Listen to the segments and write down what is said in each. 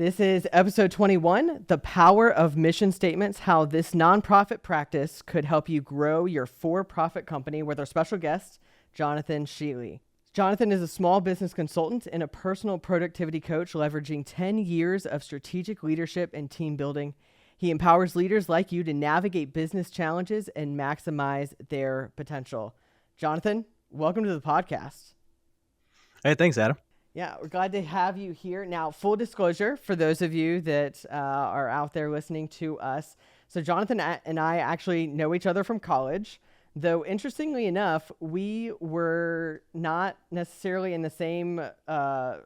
This is episode 21, The Power of Mission Statements, how this nonprofit practice could help you grow your for-profit company, with our special guest, Jonathan Sheeley. Jonathan is a small business consultant and a personal productivity coach, leveraging 10 years of strategic leadership and team building. He empowers leaders like you to navigate business challenges and maximize their potential. Jonathan, welcome to the podcast. Hey, thanks, Adam. Yeah, we're glad to have you here. Now, full disclosure for those of you that are out there listening to us. So Jonathan and I actually know each other from college, though interestingly enough, we were not necessarily in the same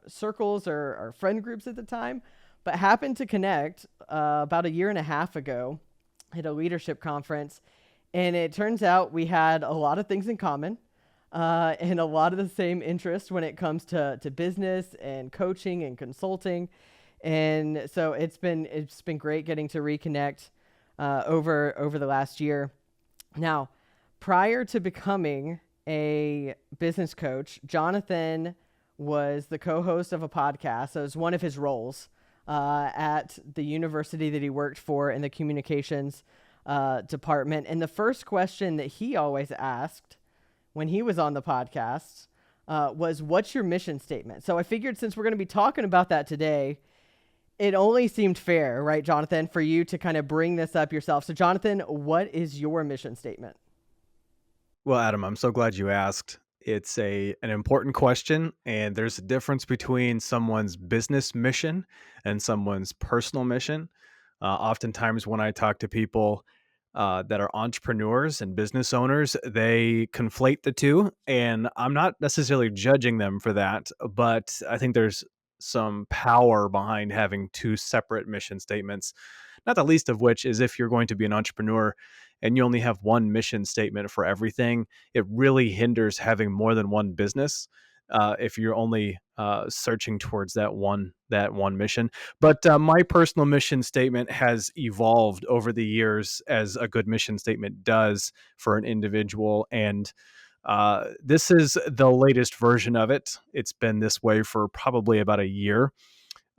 circles or friend groups at the time, but happened to connect about a year and a half ago at a leadership conference. And it turns out we had a lot of things in common. And a lot of the same interest when it comes to business and coaching and consulting. And so it's been great getting to reconnect over the last year. Now, prior to becoming a business coach, Jonathan was the co-host of a podcast. So it was one of his roles at the university that he worked for in the communications department. And the first question that he always asked when he was on the podcast was, what's your mission statement? So I figured since we're going to be talking about that today, it only seemed fair, right, Jonathan, for you to kind of bring this up yourself. So Jonathan, what is your mission statement? Well, Adam, I'm so glad you asked. It's an important question, and there's a difference between someone's business mission and someone's personal mission. Oftentimes when I talk to people that are entrepreneurs and business owners, they conflate the two, and I'm not necessarily judging them for that, but I think there's some power behind having two separate mission statements, not the least of which is if you're going to be an entrepreneur and you only have one mission statement for everything, it really hinders having more than one business. If you're only searching towards that one mission. But my personal mission statement has evolved over the years, as a good mission statement does for an individual. And this is the latest version of it. It's been this way for probably about a year.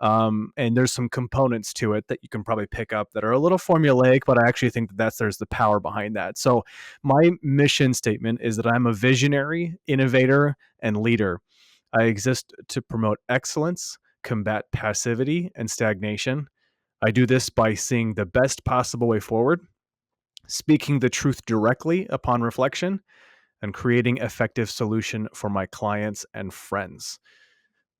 And there's some components to it that you can probably pick up that are a little formulaic, but I actually think that there's the power behind that. So my mission statement is that I'm a visionary, innovator, and leader. I exist to promote excellence, combat passivity and stagnation. I do this by seeing the best possible way forward, speaking the truth directly upon reflection, and creating effective solution for my clients and friends.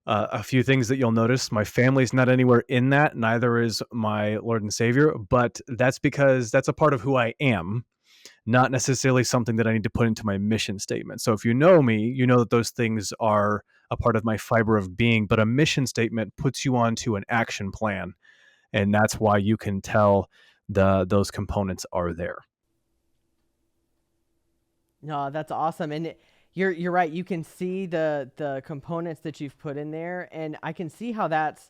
A few things that you'll notice: my family's not anywhere in that, neither is my Lord and Savior, but that's because that's a part of who I am, not necessarily something that I need to put into my mission statement. So if you know me, you know that those things are a part of my fiber of being, but a mission statement puts you onto an action plan, and that's why you can tell those components are there. No, that's awesome. And you're right. You can see the components that you've put in there, and I can see how that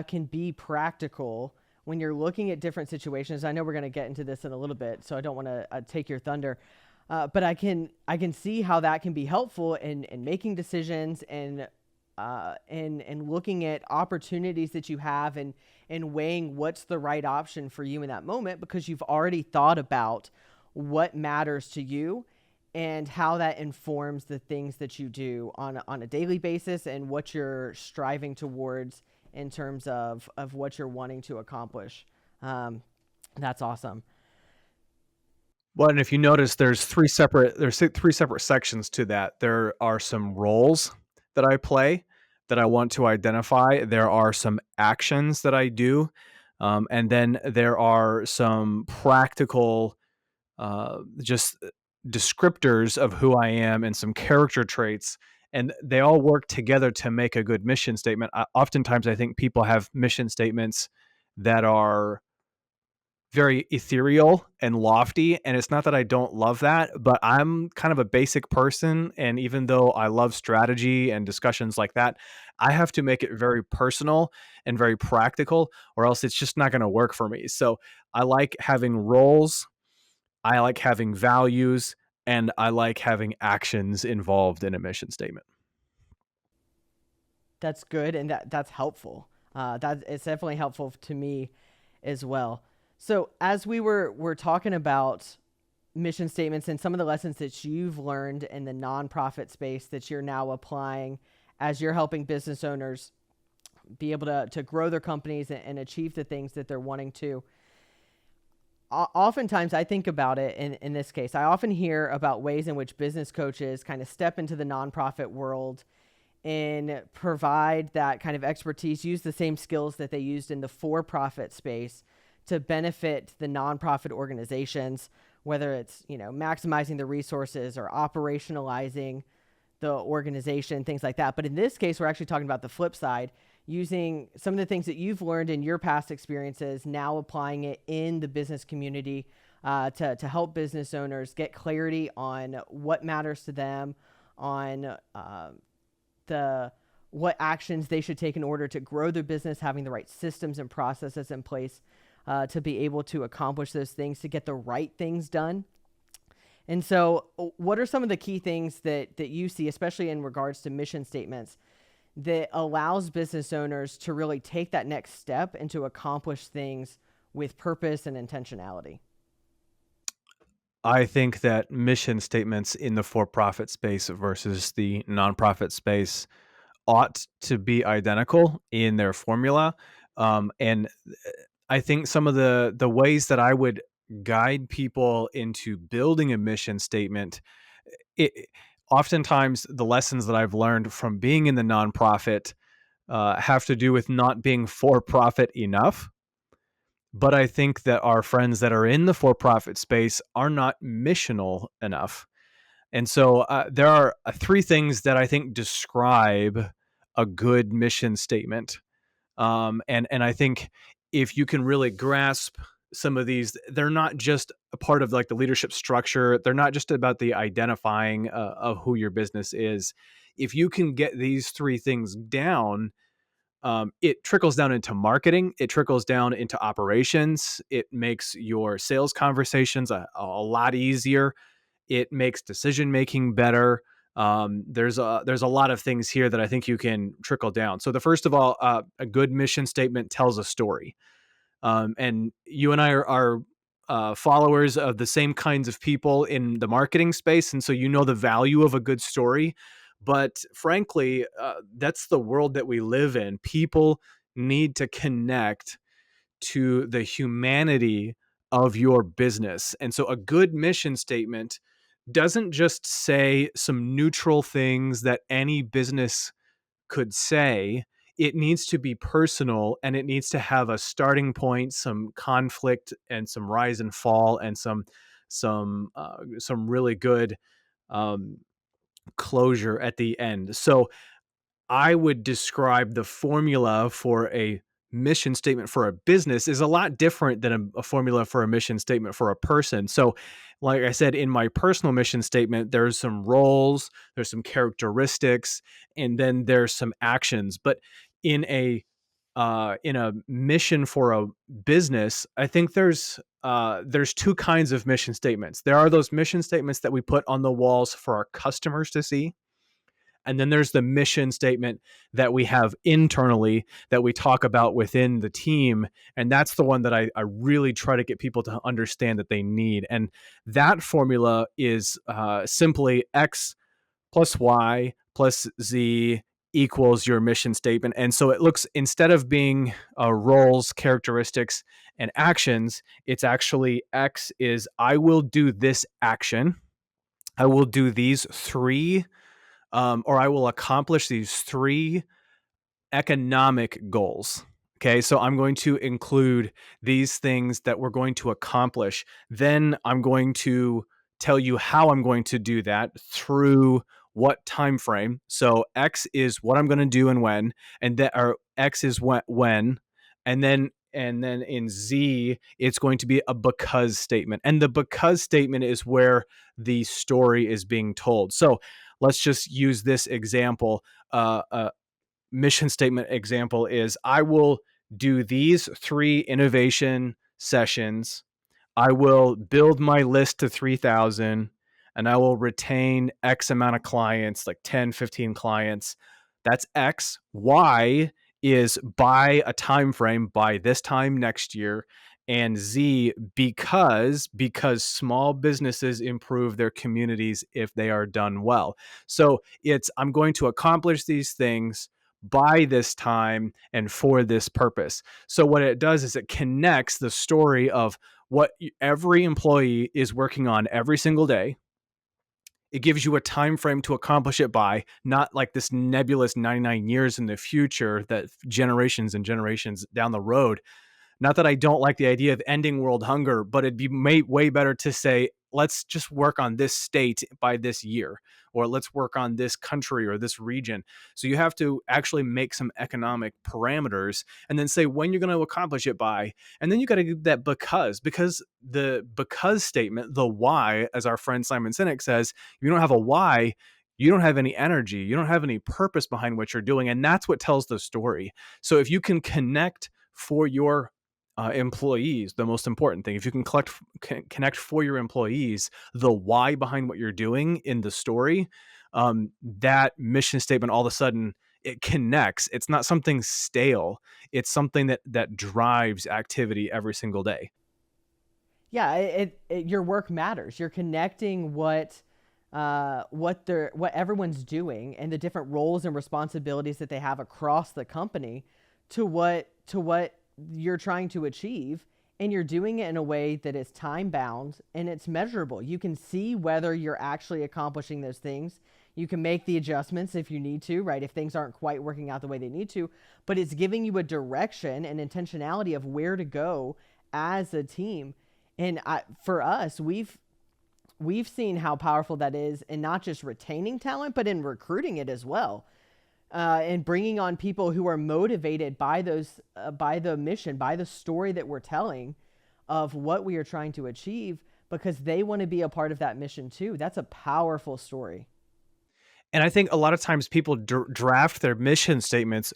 can be practical when you're looking at different situations. I know we're going to get into this in a little bit, so I don't want to take your thunder. But I can see how that can be helpful in making decisions and looking at opportunities that you have and weighing what's the right option for you in that moment, because you've already thought about what matters to you and how that informs the things that you do on a daily basis and what you're striving towards in terms of what you're wanting to accomplish. That's awesome. Well, and if you notice, there's three separate sections to that. There are some roles that I play that I want to identify. There are some actions that I do. And then there are some practical, just descriptors of who I am and some character traits. And they all work together to make a good mission statement. Oftentimes, I think people have mission statements that are very ethereal and lofty. And it's not that I don't love that, but I'm kind of a basic person. And even though I love strategy and discussions like that, I have to make it very personal and very practical, or else it's just not going to work for me. So I like having roles, I like having values, and I like having actions involved in a mission statement. That's good, and that's helpful. That it's definitely helpful to me as well. So as we're talking about mission statements and some of the lessons that you've learned in the nonprofit space that you're now applying as you're helping business owners be able to grow their companies and achieve the things that they're wanting to. Oftentimes I think about it in this case. I often hear about ways in which business coaches kind of step into the nonprofit world and provide that kind of expertise, use the same skills that they used in the for-profit space to benefit the nonprofit organizations, whether it's, maximizing the resources or operationalizing the organization, things like that. But in this case, we're actually talking about the flip side, using some of the things that you've learned in your past experiences, now applying it in the business community to help business owners get clarity on what matters to them, on what actions they should take in order to grow their business, having the right systems and processes in place to be able to accomplish those things, to get the right things done. And so what are some of the key things that you see, especially in regards to mission statements, that allows business owners to really take that next step and to accomplish things with purpose and intentionality? I think that mission statements in the for-profit space versus the nonprofit space ought to be identical in their formula. And I think some of the ways that I would guide people into building a mission statement, it, oftentimes the lessons that I've learned from being in the nonprofit have to do with not being for profit enough. But I think that our friends that are in the for profit space are not missional enough. And so there are three things that I think describe a good mission statement. And I think if you can really grasp some of these, they're not just a part of like the leadership structure. They're not just about the identifying of who your business is. If you can get these three things down, it trickles down into marketing. It trickles down into operations. It makes your sales conversations a lot easier. It makes decision making better. There's a lot of things here that I think you can trickle down. So the first of all, a good mission statement tells a story, and you and I are followers of the same kinds of people in the marketing space, and so you know the value of a good story. But frankly, that's the world that we live in. People need to connect to the humanity of your business. And so a good mission statement doesn't just say some neutral things that any business could say. It needs to be personal, and it needs to have a starting point, some conflict, and some rise and fall, and some really good um, closure at the end. So I would describe the formula for a mission statement for a business is a lot different than a formula for a mission statement for a person. So, like I said, in my personal mission statement, there's some roles, there's some characteristics, and then there's some actions. But in a mission for a business, I think there's two kinds of mission statements. There are those mission statements that we put on the walls for our customers to see, and then there's the mission statement that we have internally that we talk about within the team. And that's the one that I really try to get people to understand that they need. And that formula is simply X plus Y plus Z equals your mission statement. And so it looks, instead of being roles, characteristics, and actions, it's actually X is I will do this action. I will do these three or I will accomplish these three economic goals. Okay, so I'm going to include these things that we're going to accomplish. Then I'm going to tell you how I'm going to do that through what time frame. So X is what I'm going to do and when, and that or X is when, and then in Z it's going to be a because statement. And the because statement is where the story is being told. So let's just use this example. Mission statement example is I will do these three innovation sessions. I will build my list to 3,000, and I will retain X amount of clients, like 10, 15 clients. That's X. Y is by a time frame by this time next year, and Z because small businesses improve their communities if they are done well. So it's I'm going to accomplish these things by this time and for this purpose. So what it does is it connects the story of what every employee is working on every single day. It gives you a time frame to accomplish it by, not like this nebulous 99 years in the future that generations and generations down the road. Not that I don't like the idea of ending world hunger, but it'd be way better to say, let's just work on this state by this year, or let's work on this country or this region. So you have to actually make some economic parameters and then say when you're going to accomplish it by. And then you got to do that because the because statement, the why, as our friend Simon Sinek says, if you don't have a why, you don't have any energy, you don't have any purpose behind what you're doing. And that's what tells the story. So if you can connect for your employees, the most important thing, if you can connect for your employees the why behind what you're doing in the story, that mission statement all of a sudden it connects. It's not something stale. It's something that drives activity every single day. Yeah, your work matters. You're connecting what everyone's doing and the different roles and responsibilities that they have across the company to what you're trying to achieve, and you're doing it in a way that is time bound and it's measurable. You can see whether you're actually accomplishing those things. You can make the adjustments if you need to, right? If things aren't quite working out the way they need to, but it's giving you a direction and intentionality of where to go as a team. And for us, we've seen how powerful that is in not just retaining talent, but in recruiting it as well, and bringing on people who are motivated by by the mission, by the story that we're telling of what we are trying to achieve, because they want to be a part of that mission too. That's a powerful story. And I think a lot of times people draft their mission statements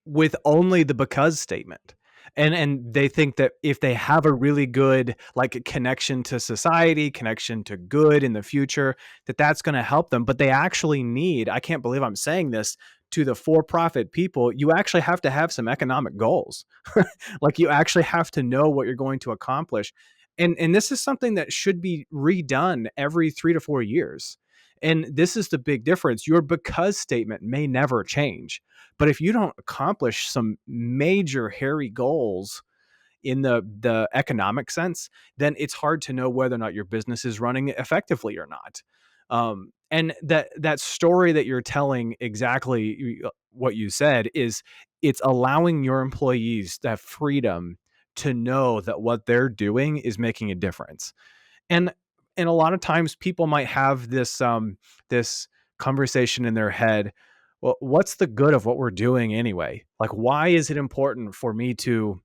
with only the because statement. And they think that if they have a really good like connection to society, connection to good in the future, that that's going to help them. But they actually need, I can't believe I'm saying this to the for-profit people, you actually have to have some economic goals. Like you actually have to know what you're going to accomplish. And this is something that should be redone every 3 to 4 years. And this is the big difference. Your because statement may never change. But if you don't accomplish some major hairy goals in the economic sense, then it's hard to know whether or not your business is running effectively or not. And that story that you're telling, exactly what you said, is it's allowing your employees that freedom to know that what they're doing is making a difference. And a lot of times people might have this conversation in their head, well, what's the good of what we're doing anyway? Like, why is it important for me to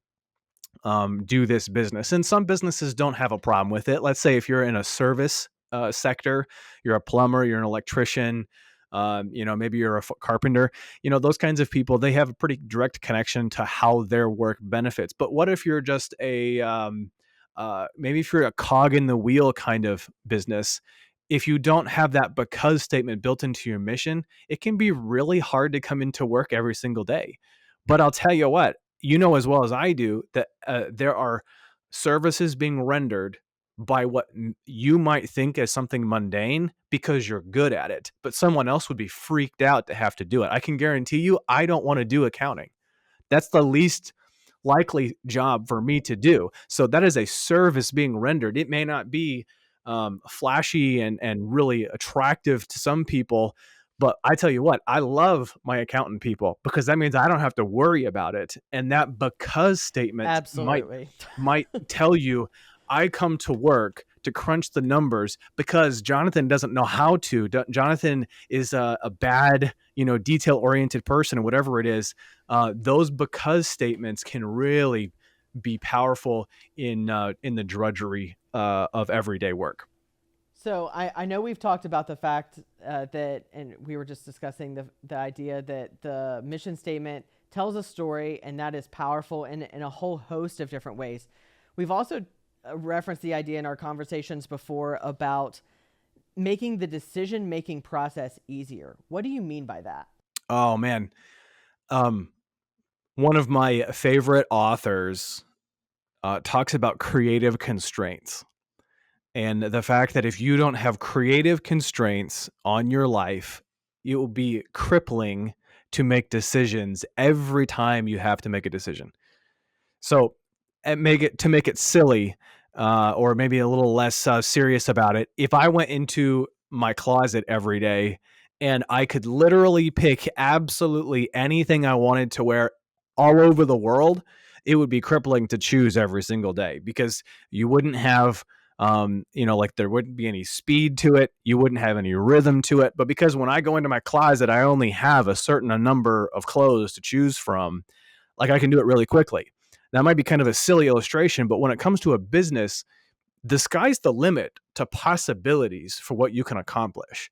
do this business? And some businesses don't have a problem with it. Let's say if you're in a service sector, you're a plumber, you're an electrician, maybe you're a carpenter, those kinds of people, they have a pretty direct connection to how their work benefits. But what if you're just maybe if you're a cog in the wheel kind of business, if you don't have that because statement built into your mission, it can be really hard to come into work every single day. But I'll tell you what, as well as I do, that there are services being rendered by what you might think as something mundane because you're good at it, but someone else would be freaked out to have to do it. I can guarantee you, I don't want to do accounting. That's the least likely job for me to do. So that is a service being rendered. It may not be flashy and really attractive to some people, but I tell you what, I love my accountant people because that means I don't have to worry about it. And that because statement might Absolutely. might tell you, I come to work to crunch the numbers because Jonathan doesn't know how to. Jonathan is a bad, detail oriented person, or whatever it is. Those because statements can really be powerful in the drudgery of everyday work. So I know we've talked about the fact that, and we were just discussing the idea that the mission statement tells a story, and that is powerful in a whole host of different ways. We've also referenced the idea in our conversations before about making the decision-making process easier. What do you mean by that? Oh man. Um, One of my favorite authors talks about creative constraints and the fact that if you don't have creative constraints on your life, it will be crippling to make decisions every time you have to make a decision. So, to make it silly, or maybe a little less serious about it. If I went into my closet every day and I could literally pick absolutely anything I wanted to wear all over the world, it would be crippling to choose every single day because you wouldn't have, like there wouldn't be any speed to it. You wouldn't have any rhythm to it. But because when I go into my closet, I only have a certain number of clothes to choose from, like I can do it really quickly. That might be kind of a silly illustration, but when it comes to a business, the sky's the limit to possibilities for what you can accomplish.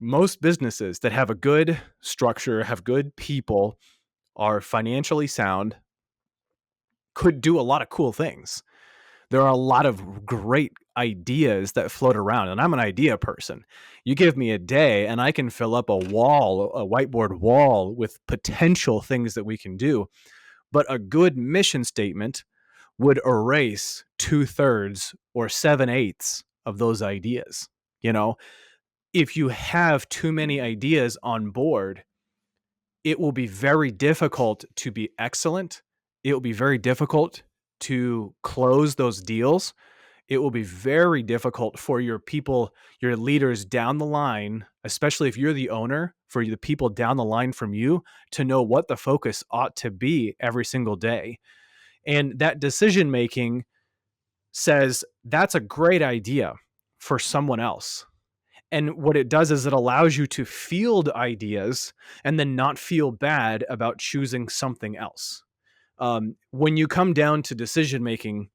Most businesses that have a good structure, have good people, are financially sound, could do a lot of cool things. There are a lot of great ideas that float around, and I'm an idea person. You give me a day and I can fill up a whiteboard wall with potential things that we can do. But a good mission statement would erase 2/3 or 7/8 of those ideas. You know, if you have too many ideas on board, it will be very difficult to be excellent. It will be very difficult to close those deals. It will be very difficult for your people, your leaders down the line, especially if you're the owner, for the people down the line from you to know what the focus ought to be every single day. And that decision making says that's a great idea for someone else. And what it does is it allows you to field ideas and then not feel bad about choosing something else. When you come down to decision making,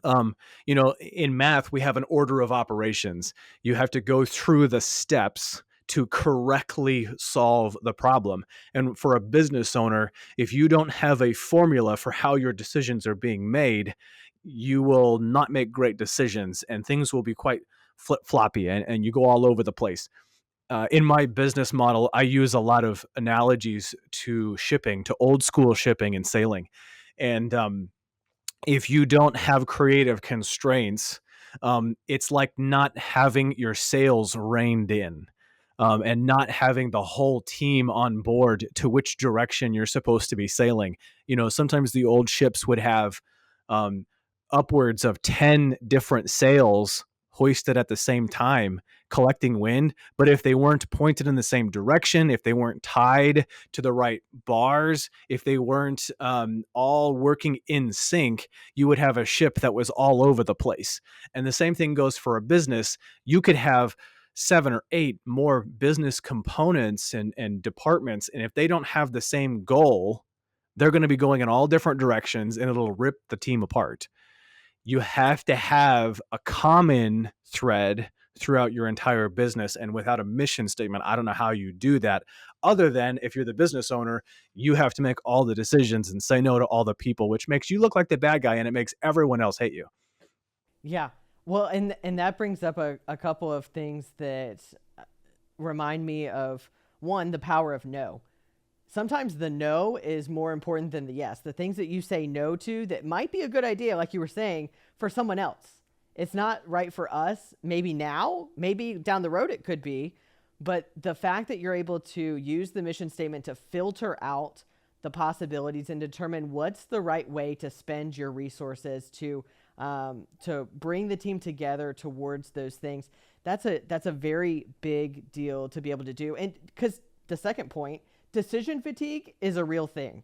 in math, we have an order of operations. You have to go through the steps to correctly solve the problem. And for a business owner, if you don't have a formula for how your decisions are being made, you will not make great decisions and things will be quite flip floppy and you go all over the place. In my business model, I use a lot of analogies to shipping, to old school shipping and sailing. And if you don't have creative constraints, it's like not having your sails reined in, and not having the whole team on board to which direction you're supposed to be sailing. Sometimes the old ships would have um, upwards of 10 different sails hoisted at the same time, collecting wind. But if they weren't pointed in the same direction, if they weren't tied to the right bars, if they weren't all working in sync, you would have a ship that was all over the place. And the same thing goes for a business. You could have 7 or 8 more business components and departments. And if they don't have the same goal, they're going to be going in all different directions and it'll rip the team apart. You have to have a common thread throughout your entire business. And without a mission statement, I don't know how you do that. Other than if you're the business owner, you have to make all the decisions and say no to all the people, which makes you look like the bad guy and it makes everyone else hate you. Yeah. Well, and that brings up a couple of things that remind me of one, the power of no. Sometimes the no is more important than the yes. The things that you say no to that might be a good idea, like you were saying, for someone else. It's not right for us. Maybe now, maybe down the road it could be. But the fact that you're able to use the mission statement to filter out the possibilities and determine what's the right way to spend your resources to bring the team together towards those things. That's a very big deal to be able to do. And because the second point, decision fatigue is a real thing,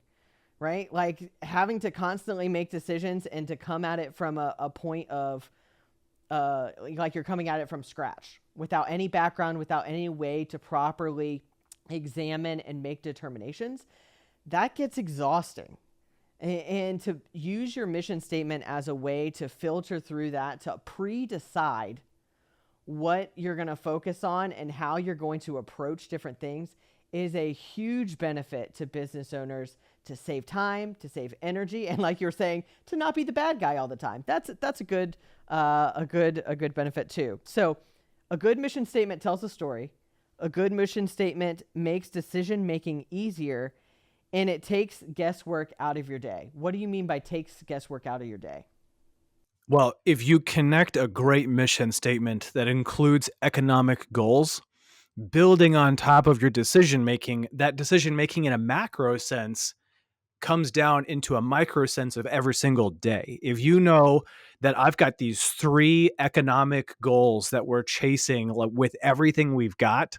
right? Like having to constantly make decisions and to come at it from a point of like you're coming at it from scratch without any background, without any way to properly examine and make determinations, that gets exhausting. And to use your mission statement as a way to filter through that, to pre-decide what you're going to focus on and how you're going to approach different things is a huge benefit to business owners, to save time, to save energy, and like you're saying, to not be the bad guy all the time. That's a good benefit too. So a good mission statement tells a story. A good mission statement makes decision making easier. and it takes guesswork out of your day. What do you mean by takes guesswork out of your day? Well, if you connect a great mission statement that includes economic goals, building on top of your decision making, that decision making in a macro sense comes down into a micro sense of every single day. If you know that I've got these three economic goals that we're chasing, like, with everything we've got,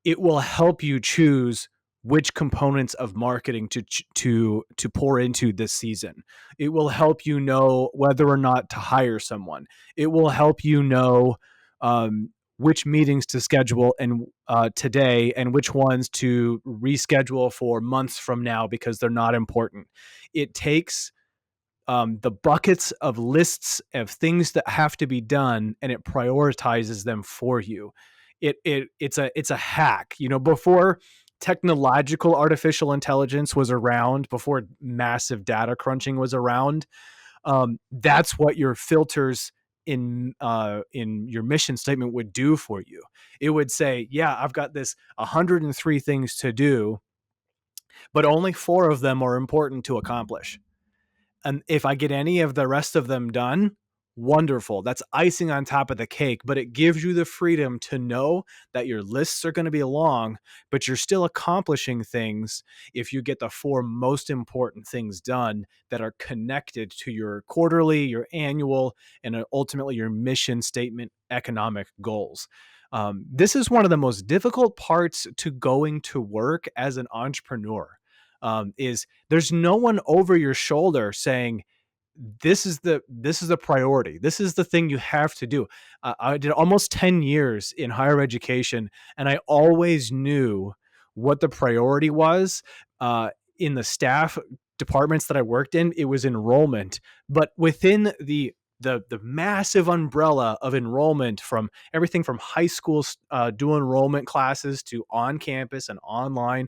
it will help you choose which components of marketing to pour into this season. It will help you know whether or not to hire someone. It will help you know which meetings to schedule and today, and which ones to reschedule for months from now because they're not important. It takes the buckets of lists of things that have to be done, and it prioritizes them for you. It's a hack. Before technological artificial intelligence was around, before massive data crunching was around, that's what your filters in your mission statement would do for you. It would say, yeah, I've got this 103 things to do, but only 4 of them are important to accomplish. And if I get any of the rest of them done, wonderful. That's icing on top of the cake, but it gives you the freedom to know that your lists are going to be long, but you're still accomplishing things if you get the 4 most important things done that are connected to your quarterly, your annual, and ultimately your mission statement economic goals. This is one of the most difficult parts to going to work as an entrepreneur. Is there's no one over your shoulder saying, this is the priority, this is the thing you have to do. I did almost 10 years in higher education, and I always knew what the priority was. In the staff departments that I worked in, it was enrollment, but within the massive umbrella of enrollment, from everything from high school dual enrollment classes to on campus and online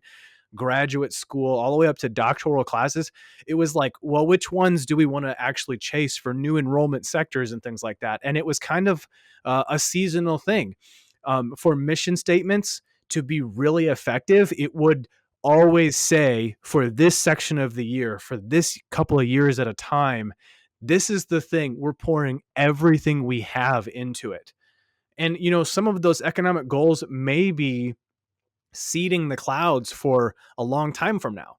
graduate school, all the way up to doctoral classes, it was like, well, which ones do we want to actually chase for new enrollment sectors and things like that? And it was kind of a seasonal thing. For mission statements to be really effective, it would always say, for this section of the year, for this couple of years at a time, this is the thing, we're pouring everything we have into it. And some of those economic goals may be seeding the clouds for a long time from now,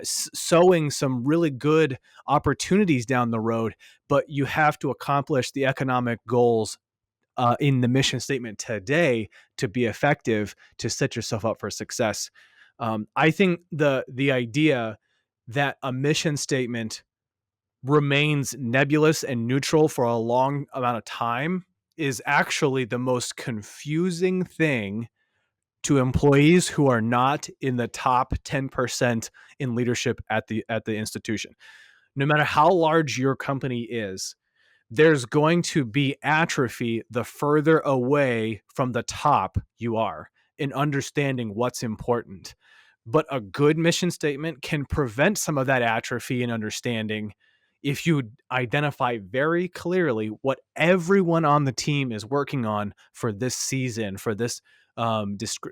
sowing some really good opportunities down the road, but you have to accomplish the economic goals in the mission statement today to be effective, to set yourself up for success. I think the idea that a mission statement remains nebulous and neutral for a long amount of time is actually the most confusing thing to employees who are not in the top 10% in leadership at the institution. No matter how large your company is, there's going to be atrophy the further away from the top you are in understanding what's important. But a good mission statement can prevent some of that atrophy and understanding if you identify very clearly what everyone on the team is working on for this season, for this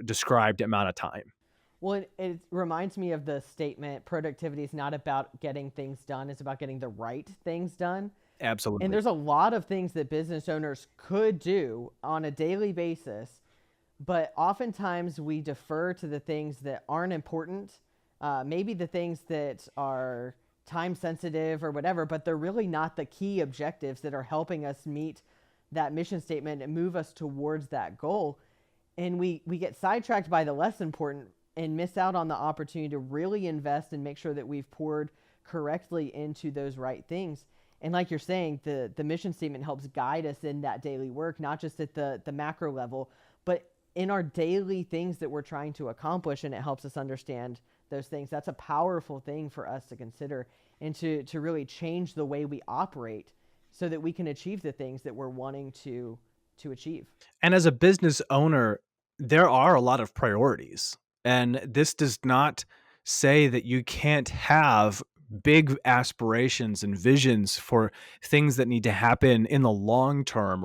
described amount of time. Well, it reminds me of the statement, productivity is not about getting things done, it's about getting the right things done. And Absolutely. there's a lot of things that business owners could do on a daily basis, but oftentimes we defer to the things that aren't important, maybe the things that are time sensitive or whatever, but they're really not the key objectives that are helping us meet that mission statement and move us towards that goal. And we get sidetracked by the less important and miss out on the opportunity to really invest and make sure that we've poured correctly into those right things. And like you're saying, the mission statement helps guide us in that daily work, not just at the macro level, but in our daily things that we're trying to accomplish. And it helps us understand those things. That's a powerful thing for us to consider and to really change the way we operate so that we can achieve the things that we're wanting to achieve. And as a business owner, there are a lot of priorities. And this does not say that you can't have big aspirations and visions for things that need to happen in the long term,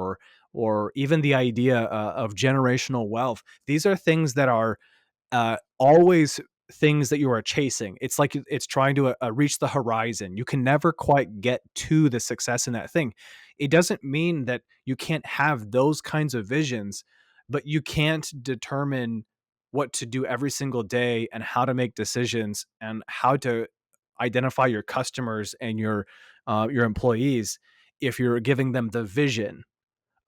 or even the idea of generational wealth. These are things that are always things that you are chasing. It's like it's trying to reach the horizon. You can never quite get to the success in that thing. It doesn't mean that you can't have those kinds of visions, but you can't determine what to do every single day and how to make decisions and how to identify your customers and your employees if you're giving them the vision.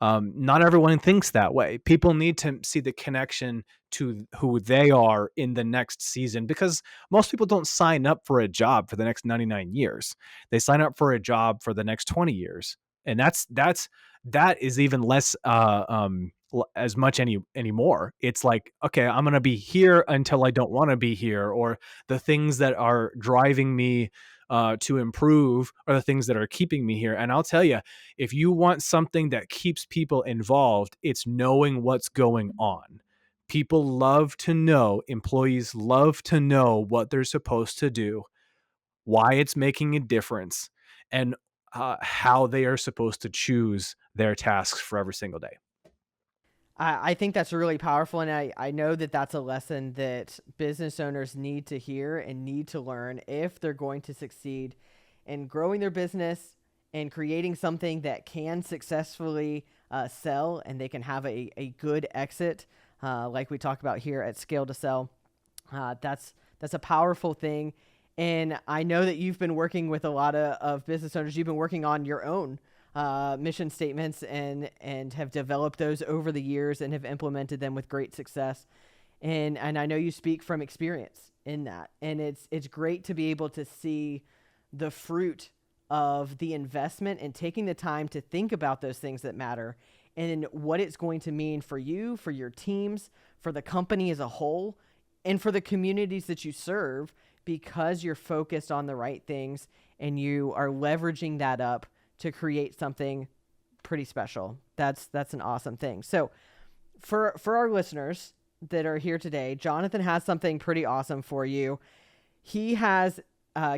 Not everyone thinks that way. People need to see the connection to who they are in the next season, because most people don't sign up for a job for the next 99 years. They sign up for a job for the next 20 years. And that is even less as much anymore. It's like, okay, I'm going to be here until I don't want to be here, or the things that are driving me to improve are the things that are keeping me here. And I'll tell you, if you want something that keeps people involved, it's knowing what's going on. People love to know, employees love to know what they're supposed to do, why it's making a difference, and how they are supposed to choose their tasks for every single day. I think that's really powerful. And I know that that's a lesson that business owners need to hear and need to learn if they're going to succeed in growing their business and creating something that can successfully sell, and they can have a good exit, like we talk about here at Scale to Sell. That's a powerful thing. And I know that you've been working with a lot of business owners. You've been working on your own mission statements and have developed those over the years and have implemented them with great success. And I know you speak from experience in that. And it's great to be able to see the fruit of the investment and taking the time to think about those things that matter and what it's going to mean for you, for your teams, for the company as a whole, and for the communities that you serve, because you're focused on the right things and you are leveraging that up to create something pretty special. That's an awesome thing. So for our listeners that are here today, Jonathan has something pretty awesome for you. He has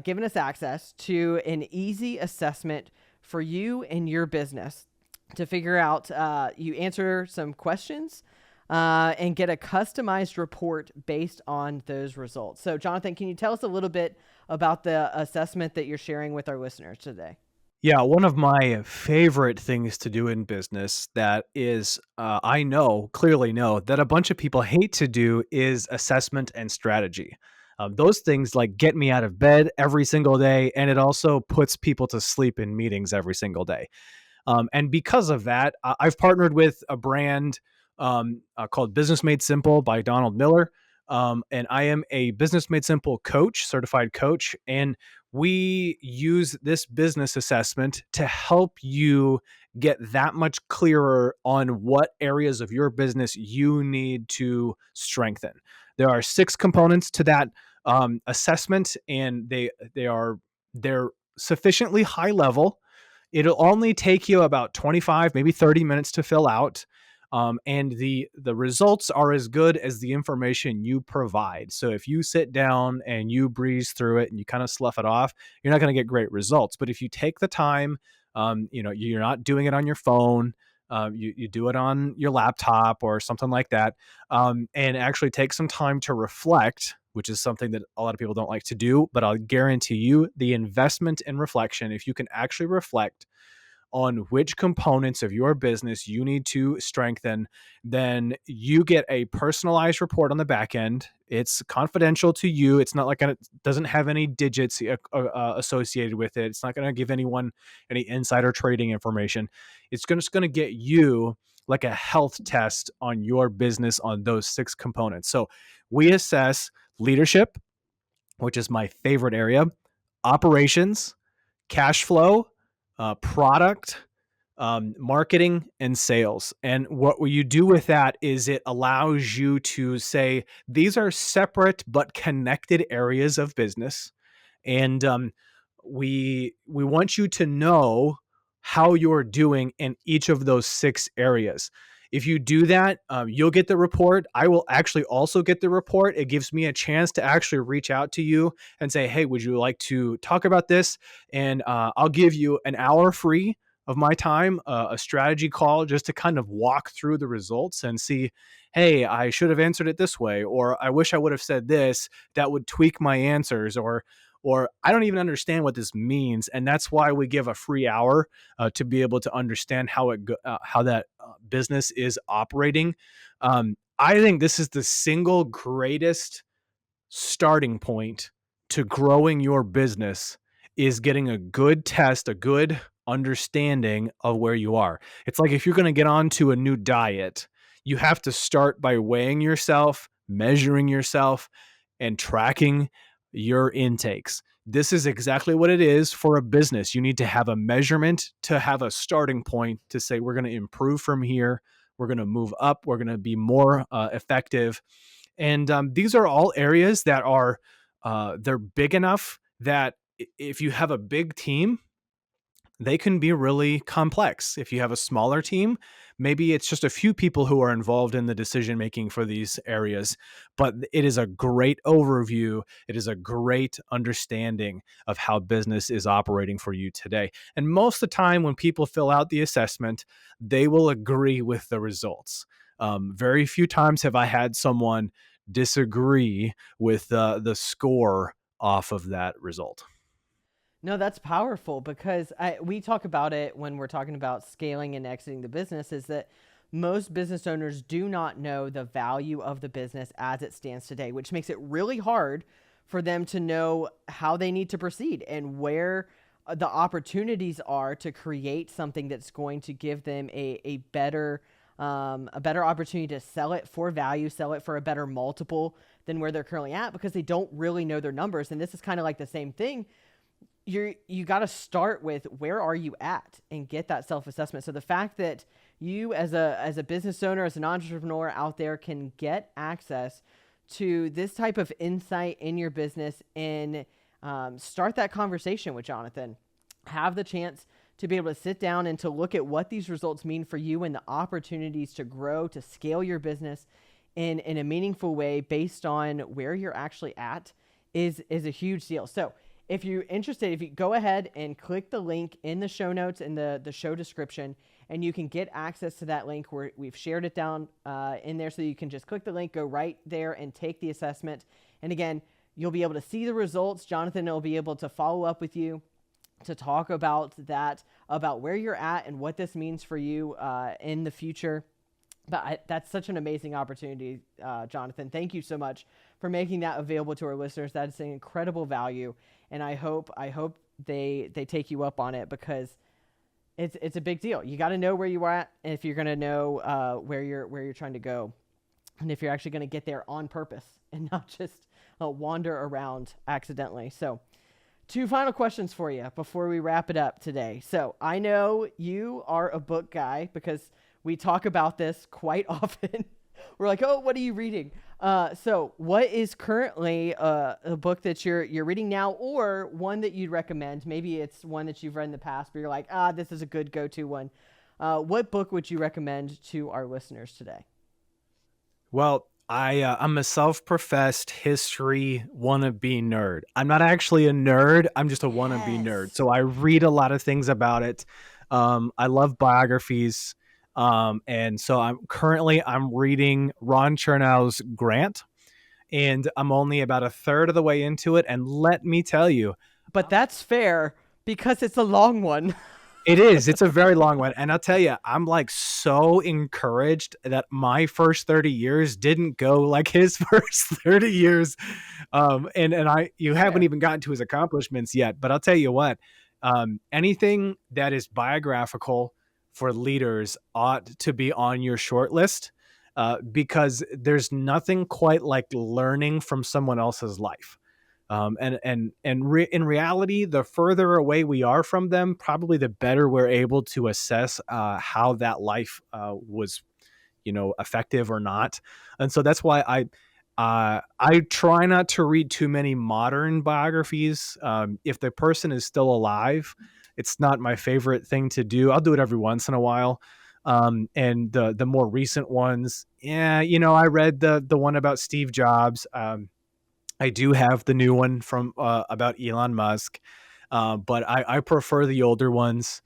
given us access to an easy assessment for you and your business to figure out, you answer some questions and get a customized report based on those results. So Jonathan, can you tell us a little bit about the assessment that you're sharing with our listeners today? Yeah, one of my favorite things to do in business that is, clearly know that a bunch of people hate to do is assessment and strategy. Those things like get me out of bed every single day, and it also puts people to sleep in meetings every single day. And because of that, I've partnered with a brand called Business Made Simple by Donald Miller. And I am a Business Made Simple coach, certified coach. And we use this business assessment to help you get that much clearer on what areas of your business you need to strengthen. There are 6 components to that assessment, and they're sufficiently high level. It'll only take you about 25, maybe 30 minutes to fill out. And the results are as good as the information you provide. So if you sit down and you breeze through it and you kind of slough it off, you're not going to get great results. But if you take the time, you're not doing it on your phone. You do it on your laptop or something like that, and actually take some time to reflect, which is something that a lot of people don't like to do. But I'll guarantee you the investment in reflection, if you can actually reflect on which components of your business you need to strengthen, then you get a personalized report on the back end. It's confidential to you. It's not like it doesn't have any digits associated with it. It's not going to give anyone any insider trading information. It's just going to get you like a health test on your business on those 6 components. So we assess leadership, which is my favorite area, operations, cash flow, product, marketing, and sales. And what you do with that is it allows you to say, these are separate but connected areas of business. And we want you to know how you're doing in each of those 6 areas. If you do that, you'll get the report. I will actually also get the report. It gives me a chance to actually reach out to you and say, hey, would you like to talk about this? And I'll give you an hour free of my time, a strategy call, just to kind of walk through the results and see, hey, I should have answered it this way, or I wish I would have said this, that would tweak my answers, or I don't even understand what this means. And that's why we give a free hour to be able to understand how that business is operating. I think this is the single greatest starting point to growing your business, is getting a good test, a good understanding of where you are. It's like if you're going to get onto a new diet, you have to start by weighing yourself, measuring yourself, and tracking your intakes. This is exactly what it is for a business. You need to have a measurement to have a starting point to say, we're going to improve from here. We're going to move up. We're going to be more effective. And these are all areas that are they're big enough that if you have a big team, they can be really complex. If you have a smaller team, maybe it's just a few people who are involved in the decision making for these areas. But it is a great overview. It is a great understanding of how business is operating for you today. And most of the time, when people fill out the assessment, they will agree with the results. Very few times have I had someone disagree with the score off of that result. No, that's powerful because we talk about it when we're talking about scaling and exiting the business, is that most business owners do not know the value of the business as it stands today, which makes it really hard for them to know how they need to proceed and where the opportunities are to create something that's going to give them a better opportunity to sell it for value, sell it for a better multiple than where they're currently at, because they don't really know their numbers. And this is kind of like the same thing. You got to start with where are you at and get that self-assessment. So the fact that you as a business owner, as an entrepreneur out there, can get access to this type of insight in your business and start that conversation with Jonathan, have the chance to be able to sit down and to look at what these results mean for you and the opportunities to grow, to scale your business in a meaningful way based on where you're actually at is a huge deal. So if you're interested, if you go ahead and click the link in the show notes in the show description, and you can get access to that link where we've shared it down in there, so you can just click the link, go right there and take the assessment. And again, you'll be able to see the results. Jonathan will be able to follow up with you to talk about that, about where you're at and what this means for you in the future. But that's such an amazing opportunity, Jonathan. Thank you so much for making that available to our listeners. That is an incredible value, and I hope they take you up on it, because it's a big deal. You got to know where you are at, and if you're going to know where you're trying to go, and if you're actually going to get there on purpose and not just wander around accidentally. So, 2 final questions for you before we wrap it up today. So I know you are a book guy because we talk about this quite often. We're like, oh, what are you reading? So what is currently a book that you're reading now, or one that you'd recommend? Maybe it's one that you've read in the past, but you're like, this is a good go-to one. What book would you recommend to our listeners today? Well, I'm a self-professed history wannabe nerd. I'm not actually a nerd. I'm just a wannabe nerd. Yes. So I read a lot of things about it. I love biographies. And so I'm reading Ron Chernow's Grant, and I'm only about a third of the way into it. And let me tell you, But that's fair because it's a long one. it is. It's a very long one. And I'll tell you, I'm like so encouraged that my first 30 years didn't go like his first 30 years. You haven't Fair. even gotten to his accomplishments yet, but I'll tell you what, anything that is biographical for leaders ought to be on your short list, because there's nothing quite like learning from someone else's life. In reality, the further away we are from them, probably the better we're able to assess how that life was, effective or not. And so that's why I try not to read too many modern biographies. If the person is still alive, it's not my favorite thing to do. I'll do it every once in a while. And the more recent ones, yeah, I read the one about Steve Jobs. I do have the new one from about Elon Musk, but I prefer the older ones.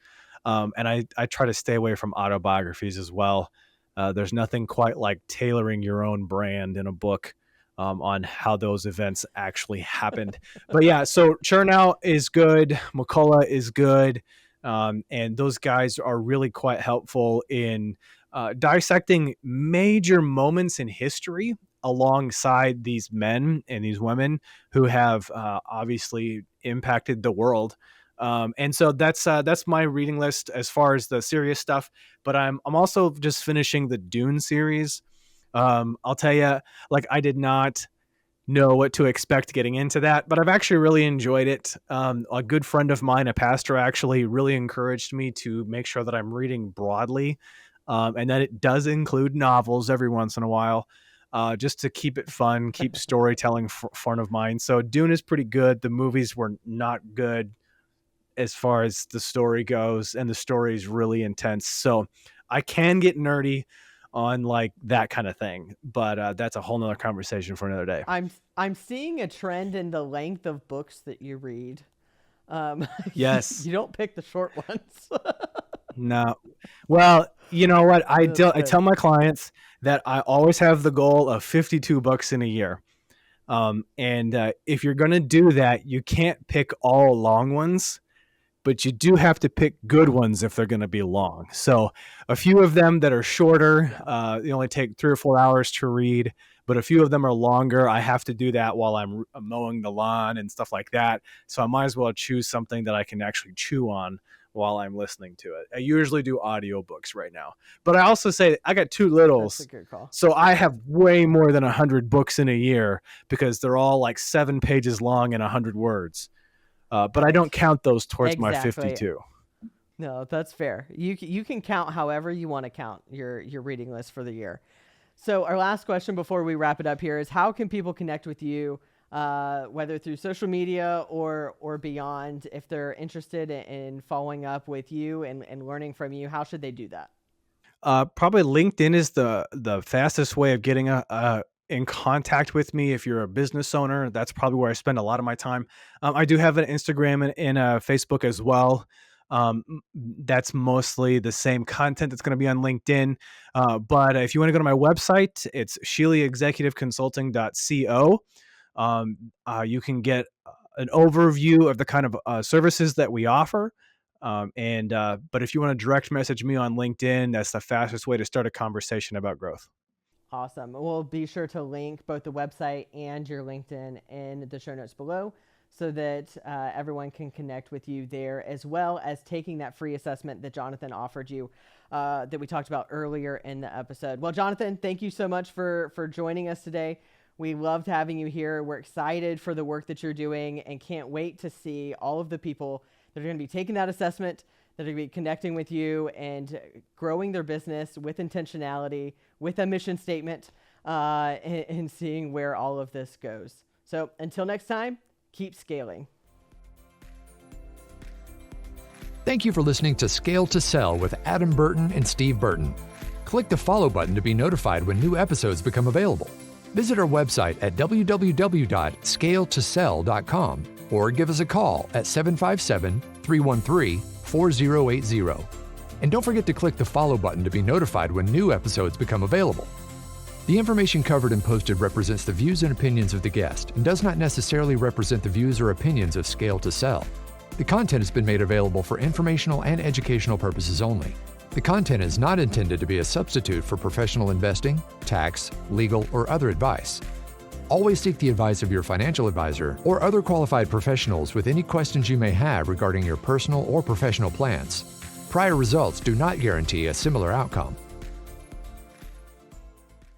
And I try to stay away from autobiographies as well. There's nothing quite like tailoring your own brand in a book on how those events actually happened. But yeah, so Chernow is good. McCullough is good. And those guys are really quite helpful in dissecting major moments in history alongside these men and these women who have obviously impacted the world. And so that's my reading list as far as the serious stuff. But I'm also just finishing the Dune series. I'll tell you, like, I did not know what to expect getting into that, but I've actually really enjoyed it. A good friend of mine, a pastor, actually really encouraged me to make sure that I'm reading broadly, and that it does include novels every once in a while, just to keep it fun, keep storytelling front of mind. So Dune is pretty good. The movies were not good as far as the story goes, and the story is really intense. So I can get nerdy on like that kind of thing, but that's a whole nother conversation for another day. I'm seeing a trend in the length of books that you read. Yes. You don't pick the short ones. No. Well, you know what? I That's I good. tell my clients that I always have the goal of 52 books in a year. And if you're going to do that, you can't pick all long ones, but you do have to pick good ones if they're going to be long. So a few of them that are shorter, they only take 3 or 4 hours to read, but a few of them are longer. I have to do that while I'm mowing the lawn and stuff like that. So I might as well choose something that I can actually chew on while I'm listening to it. I usually do audiobooks right now, but I also say I got 2 That's littles. a good call. So I have way more than 100 books in a year because they're all like 7 pages long and 100 words. But I don't count those towards my Exactly. 52. No, that's fair. You can count however you want to count your reading list for the year. So our last question before we wrap it up here is, how can people connect with you, whether through social media or beyond? If they're interested in following up with you and learning from you, how should they do that? Probably LinkedIn is the fastest way of getting in contact with me. If you're a business owner, that's probably where I spend a lot of my time. I do have an Instagram and a Facebook as well. That's mostly the same content that's going to be on LinkedIn. But if you want to go to my website, it's sheelyexecutiveconsulting.co. You can get an overview of the kind of services that we offer. But if you want to direct message me on LinkedIn, that's the fastest way to start a conversation about growth. Awesome. We'll be sure to link both the website and your LinkedIn in the show notes below so that everyone can connect with you there, as well as taking that free assessment that Jonathan offered you that we talked about earlier in the episode. Well, Jonathan, thank you so much for joining us today. We loved having you here. We're excited for the work that you're doing and can't wait to see all of the people that are going to be taking that assessment, that are going to be connecting with you and growing their business with intentionality, with a mission statement, and seeing where all of this goes. So until next time, keep scaling. Thank you for listening to Scale to Sell with Adam Burton and Steve Burton. Click the follow button to be notified when new episodes become available. Visit our website at www.scaletosell.com or give us a call at 757-313-4080. And don't forget to click the follow button to be notified when new episodes become available. The information covered and posted represents the views and opinions of the guest and does not necessarily represent the views or opinions of Scale to Sell. The content has been made available for informational and educational purposes only. The content is not intended to be a substitute for professional investing, tax, legal, or other advice. Always seek the advice of your financial advisor or other qualified professionals with any questions you may have regarding your personal or professional plans. Prior results do not guarantee a similar outcome.